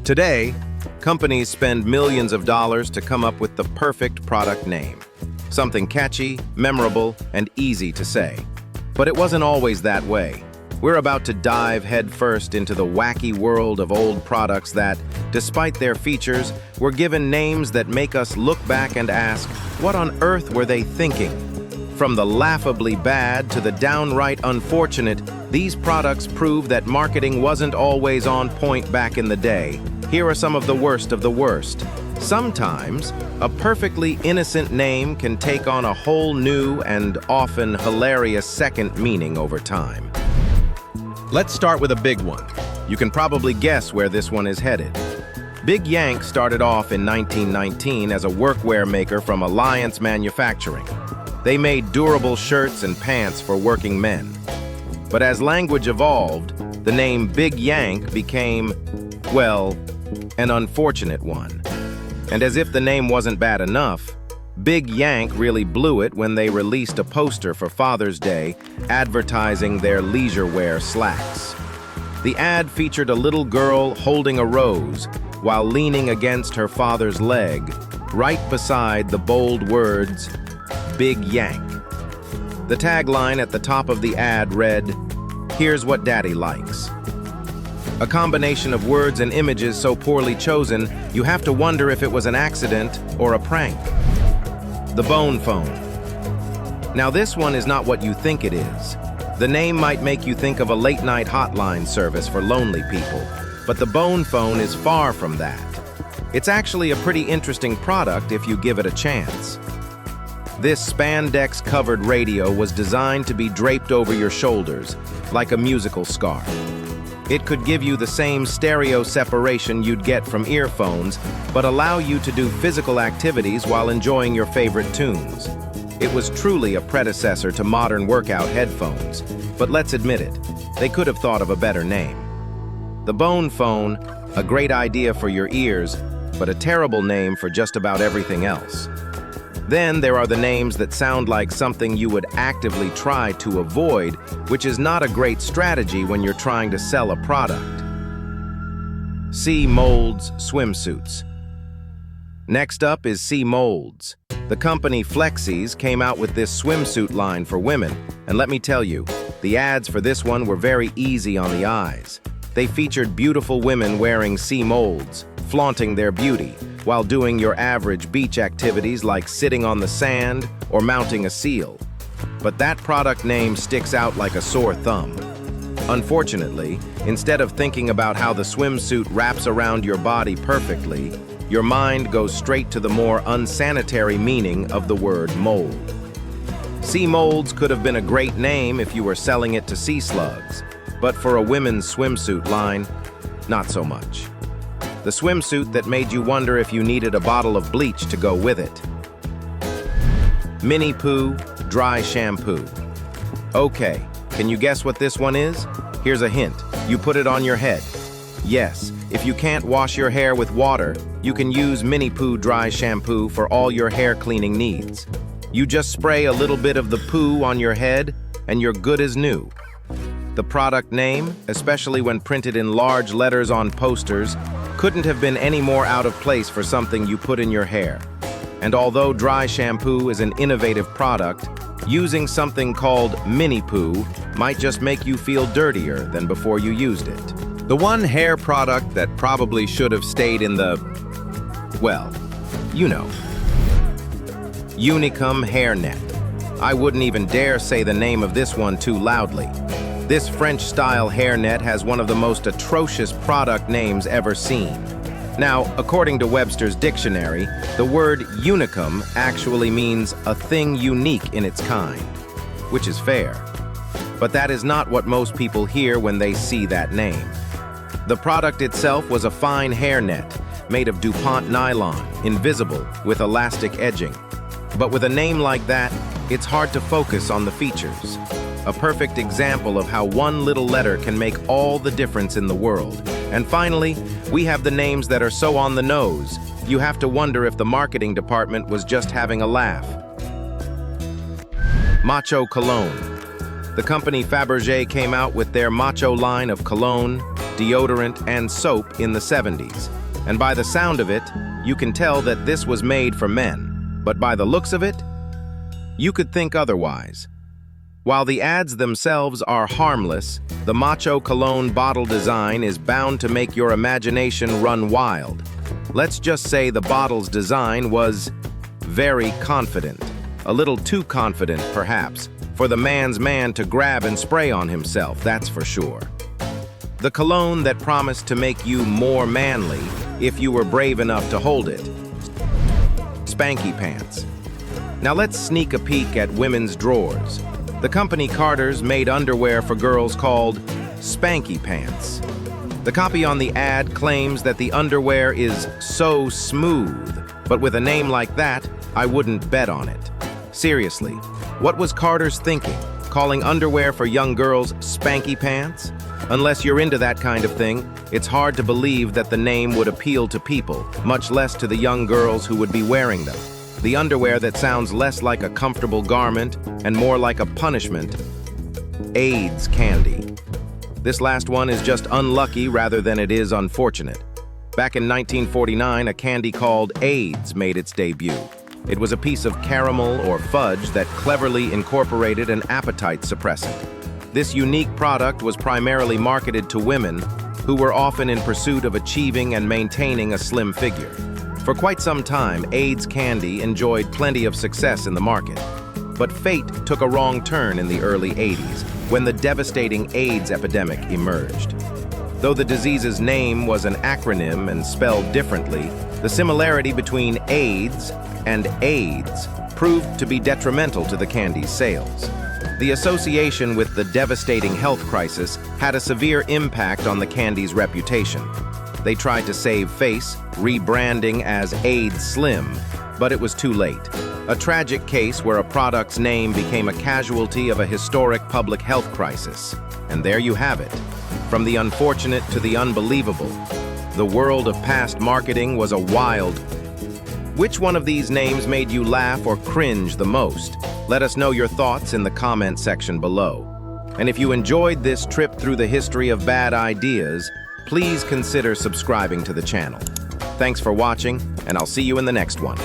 Today, companies spend millions of dollars to come up with the perfect product name. Something catchy, memorable, and easy to say. But it wasn't always that way. We're about to dive headfirst into the wacky world of old products that, despite their features, were given names that make us look back and ask, what on earth were they thinking? From the laughably bad to the downright unfortunate, these products prove that marketing wasn't always on point back in the day. Here are some of the worst of the worst. Sometimes, a perfectly innocent name can take on a whole new and often hilarious second meaning over time. Let's start with a big one. You can probably guess where this one is headed. Big Yank started off in 1919 as a workwear maker from Alliance Manufacturing. They made durable shirts and pants for working men. But as language evolved, the name Big Yank became, well, an unfortunate one. And as if the name wasn't bad enough, Big Yank really blew it when they released a poster for Father's Day advertising their leisure wear slacks. The ad featured a little girl holding a rose while leaning against her father's leg, right beside the bold words, Big Yank. The tagline at the top of the ad read, "Here's what Daddy likes." A combination of words and images so poorly chosen, you have to wonder if it was an accident or a prank. The Bone Phone. Now this one is not what you think it is. The name might make you think of a late-night hotline service for lonely people, but the Bone Phone is far from that. It's actually a pretty interesting product if you give it a chance. This spandex-covered radio was designed to be draped over your shoulders, like a musical scarf. It could give you the same stereo separation you'd get from earphones, but allow you to do physical activities while enjoying your favorite tunes. It was truly a predecessor to modern workout headphones, but let's admit it, they could have thought of a better name. The Bone Phone, a great idea for your ears, but a terrible name for just about everything else. Then there are the names that sound like something you would actively try to avoid, which is not a great strategy when you're trying to sell a product. C. Molds swimsuits. Next up is C. Molds. The company Flexies came out with this swimsuit line for women, and let me tell you, the ads for this one were very easy on the eyes. They featured beautiful women wearing C. Molds, flaunting their beauty, while doing your average beach activities like sitting on the sand or mounting a seal. But that product name sticks out like a sore thumb. Unfortunately, instead of thinking about how the swimsuit wraps around your body perfectly, your mind goes straight to the more unsanitary meaning of the word mold. Sea Molds could have been a great name if you were selling it to sea slugs, but for a women's swimsuit line, not so much. The swimsuit that made you wonder if you needed a bottle of bleach to go with it. Mini-Poo dry shampoo. Okay, can you guess what this one is? Here's a hint. You put it on your head. Yes, if you can't wash your hair with water, you can use Mini-Poo dry shampoo for all your hair cleaning needs. You just spray a little bit of the poo on your head, and you're good as new. The product name, especially when printed in large letters on posters, couldn't have been any more out of place for something you put in your hair. And although dry shampoo is an innovative product, using something called Mini-Poo might just make you feel dirtier than before you used it. The one hair product that probably should have stayed in the, well, you know. Unicum hairnet. I wouldn't even dare say the name of this one too loudly. This French-style hairnet has one of the most atrocious product names ever seen. Now, according to Webster's dictionary, the word unicum actually means a thing unique in its kind, which is fair. But that is not what most people hear when they see that name. The product itself was a fine hairnet made of DuPont nylon, invisible, with elastic edging. But with a name like that, it's hard to focus on the features. A perfect example of how one little letter can make all the difference in the world. And finally, we have the names that are so on the nose, you have to wonder if the marketing department was just having a laugh. Macho Cologne. The company Fabergé came out with their Macho line of cologne, deodorant, and soap in the 70s. And by the sound of it, you can tell that this was made for men. But by the looks of it, you could think otherwise. While the ads themselves are harmless, the macho cologne bottle design is bound to make your imagination run wild. Let's just say the bottle's design was very confident. A little too confident, perhaps, for the man's man to grab and spray on himself, that's for sure. The cologne that promised to make you more manly if you were brave enough to hold it. Spanky Pants. Now let's sneak a peek at women's drawers. The company Carter's made underwear for girls called Spanky Pants. The copy on the ad claims that the underwear is so smooth, but with a name like that, I wouldn't bet on it. Seriously, what was Carter's thinking, calling underwear for young girls Spanky Pants? Unless you're into that kind of thing, it's hard to believe that the name would appeal to people, much less to the young girls who would be wearing them. The underwear that sounds less like a comfortable garment and more like a punishment. AIDS candy. This last one is just unlucky rather than it is unfortunate. Back in 1949, a candy called AIDS made its debut. It was a piece of caramel or fudge that cleverly incorporated an appetite suppressant. This unique product was primarily marketed to women who were often in pursuit of achieving and maintaining a slim figure. For quite some time, AIDS candy enjoyed plenty of success in the market. But fate took a wrong turn in the early 80s, when the devastating AIDS epidemic emerged. Though the disease's name was an acronym and spelled differently, the similarity between AIDS and AIDS proved to be detrimental to the candy's sales. The association with the devastating health crisis had a severe impact on the candy's reputation. They tried to save face, rebranding as AIDS Slim, but it was too late. A tragic case where a product's name became a casualty of a historic public health crisis. And there you have it. From the unfortunate to the unbelievable, the world of past marketing was a wild. Which one of these names made you laugh or cringe the most? Let us know your thoughts in the comment section below. And if you enjoyed this trip through the history of bad ideas, please consider subscribing to the channel. Thanks for watching, and I'll see you in the next one.